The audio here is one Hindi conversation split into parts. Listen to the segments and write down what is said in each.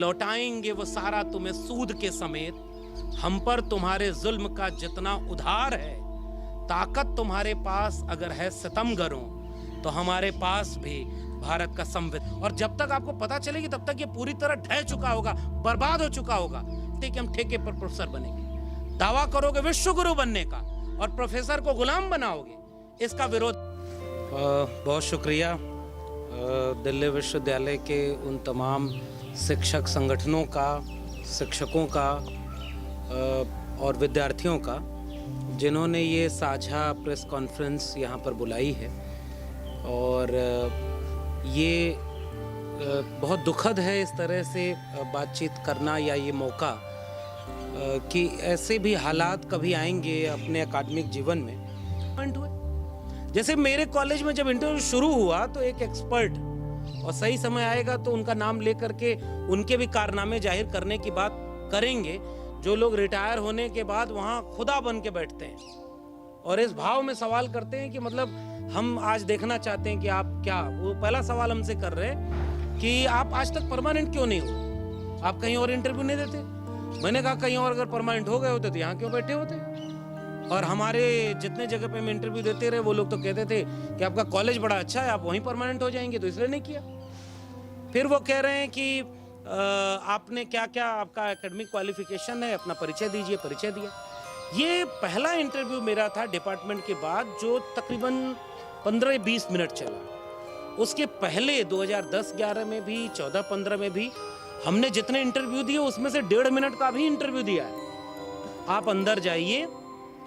लौटाएंगे वो सारा तुम्हें सूद के समेत। हम पर तुम्हारे जुल्म का जितना उधार है, ताकत तुम्हारे पास अगर है सितमगरों, तो हमारे पास भी भारत का संविधान। और जब तक आपको पता चलेगी तब तक ये पूरी तरह ढह चुका होगा, बर्बाद हो चुका होगा। कि हम ठेके पर प्रोफेसर बनेंगे, दावा करोगे विश्व गुरु बनने का और प्रोफेसर को गुलाम बनाओगे, इसका विरोध। बहुत शुक्रिया दिल्ली विश्वविद्यालय के उन तमाम शिक्षक संगठनों का, शिक्षकों का और विद्यार्थियों का जिन्होंने ये साझा प्रेस कॉन्फ्रेंस यहाँ पर बुलाई है। और ये बहुत दुखद है इस तरह से बातचीत करना, या ये मौका कि ऐसे भी हालात कभी आएंगे अपने अकादमिक जीवन में। जैसे मेरे कॉलेज में जब इंटरव्यू शुरू हुआ तो एक एक्सपर्ट, और सही समय आएगा तो उनका नाम लेकर के उनके भी कारनामे जाहिर करने की बात करेंगे, जो लोग रिटायर होने के बाद वहाँ खुदा बन के बैठते हैं और इस भाव में सवाल करते हैं कि मतलब हम आज देखना चाहते हैं कि आप क्या। वो पहला सवाल हमसे कर रहे हैं कि आप आज तक परमानेंट क्यों नहीं हो, आप कहीं और इंटरव्यू नहीं देते। मैंने कहा कहीं और अगर परमानेंट हो गए होते तो यहाँ क्यों बैठे होते। और हमारे जितने जगह पे हम इंटरव्यू देते रहे वो लोग तो कहते थे कि आपका कॉलेज बड़ा अच्छा है, आप वहीं परमानेंट हो जाएंगे, तो इसलिए नहीं किया। फिर वो कह रहे हैं कि आपने क्या क्या, आपका एकेडमिक क्वालिफिकेशन है, अपना परिचय दीजिए। परिचय दिया। ये पहला इंटरव्यू मेरा था डिपार्टमेंट के बाद, जो तकरीबन 15-20 मिनट चला। उसके पहले 2010-11 में भी, 14-15 में भी हमने जितने इंटरव्यू दिए उसमें से 1.5 मिनट का भी इंटरव्यू दिया है। आप अंदर जाइए,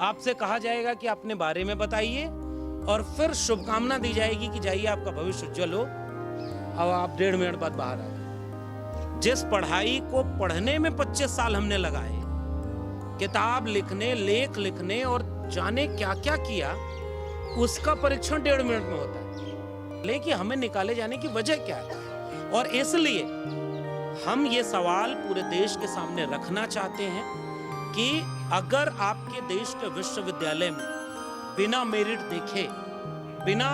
आपसे कहा जाएगा कि अपने बारे में बताइए और फिर शुभकामना दी जाएगी कि जाइए आपका भविष्य उज्जवल हो। अब आप 1.5 मिनट बाद बाहर आ गए। जिस पढ़ाई को पढ़ने में 25 साल हमने लगाए, किताब लिखने, लेख लिखने और जाने क्या क्या किया, उसका परीक्षण 1.5 मिनट में होता है। लेकिन हमें निकाले जाने की वजह क्या है, और इसलिए हम ये सवाल पूरे देश के सामने रखना चाहते हैं कि अगर आपके देश के विश्वविद्यालय में बिना मेरिट देखे, बिना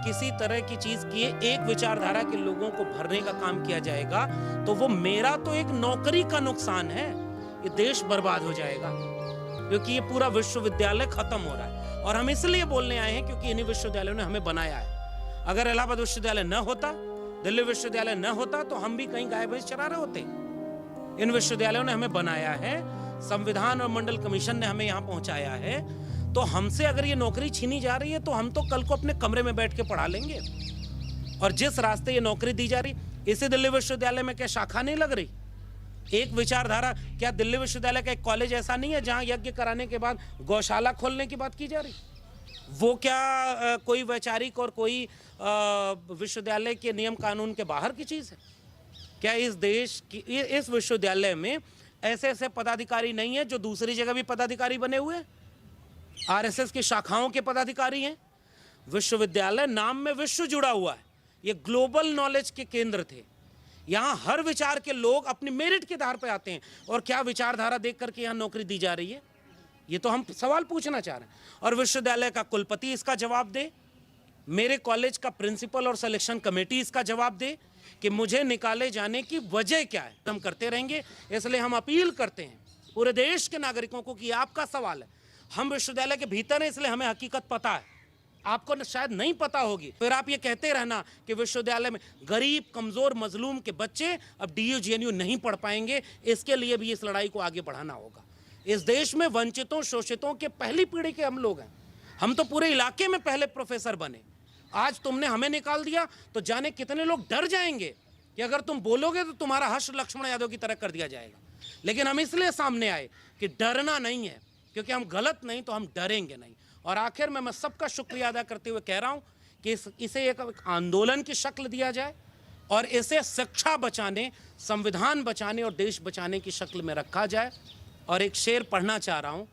किसी तरह की चीज किए एक विचारधारा के लोगों को भरने का काम किया जाएगा, तो वो मेरा तो एक नौकरी का नुकसान है, ये देश बर्बाद हो जाएगा, क्योंकि ये पूरा विश्वविद्यालय खत्म हो रहा है। और हम इसलिए बोलने आए हैं क्योंकि इन्हीं विश्वविद्यालयों ने हमें बनाया है। अगर इलाहाबाद विश्वविद्यालय न होता, दिल्ली विश्वविद्यालय न होता, तो हम भी कहीं गाय भैंस चरा रहे होते। इन विश्वविद्यालयों ने हमें बनाया है, संविधान और मंडल कमीशन ने हमें यहाँ पहुंचाया है। तो हमसे अगर ये नौकरी छीनी जा रही है तो हम तो कल को अपने कमरे में बैठ के पढ़ा लेंगे। और जिस रास्ते ये नौकरी दी जा रही, इसे दिल्ली विश्वविद्यालय में क्या शाखा नहीं लग रही? एक विचारधारा, क्या दिल्ली विश्वविद्यालय का एक कॉलेज ऐसा नहीं है जहां यज्ञ कराने के बाद गौशाला खोलने की बात की जा रही? वो क्या कोई वैचारिक और कोई विश्वविद्यालय के नियम कानून के बाहर की चीज है? क्या इस देश की, इस विश्वविद्यालय में ऐसे ऐसे पदाधिकारी नहीं है जो दूसरी जगह भी पदाधिकारी बने हुए हैं? आरएसएस की शाखाओं के पदाधिकारी हैं। विश्वविद्यालय नाम में विश्व जुड़ा हुआ है, ये ग्लोबल नॉलेज के केंद्र थे। यहाँ हर विचार के लोग अपनी मेरिट के आधार पर आते हैं। और क्या विचारधारा देख करके यहाँ नौकरी दी जा रही है? ये तो हम सवाल पूछना चाह रहे हैं। और विश्वविद्यालय का कुलपति इसका जवाब दे, मेरे कॉलेज का प्रिंसिपल और सिलेक्शन कमेटी इसका जवाब दे कि मुझे निकाले जाने की वजह क्या है। हम करते रहेंगे, इसलिए हम अपील करते हैं पूरे देश के नागरिकों को कि आपका सवाल है। हम विश्वविद्यालय के भीतर हैं, इसलिए हमें हकीकत पता है, आपको शायद नहीं पता होगी। फिर आप ये कहते रहना कि विश्वविद्यालय में गरीब, कमजोर, मजलूम के बच्चे अब DU GNU नहीं पढ़ पाएंगे। इसके लिए भी इस लड़ाई को आगे बढ़ाना होगा। इस देश में वंचितों, शोषितों के पहली पीढ़ी के हम लोग हैं। हम तो पूरे इलाके में पहले प्रोफेसर बने। आज तुमने हमें निकाल दिया तो जाने कितने लोग डर जाएंगे कि अगर तुम बोलोगे तो तुम्हारा हर्ष लक्ष्मण यादव की तरह कर दिया जाएगा। लेकिन हम इसलिए सामने आए कि डरना नहीं है, क्योंकि हम गलत नहीं तो हम डरेंगे नहीं। और आखिर में मैं सबका शुक्रिया अदा करते हुए कह रहा हूं कि इसे एक आंदोलन की शक्ल दिया जाए और इसे शिक्षा बचाने, संविधान बचाने और देश बचाने की शक्ल में रखा जाए। और एक शेर पढ़ना चाह रहा हूं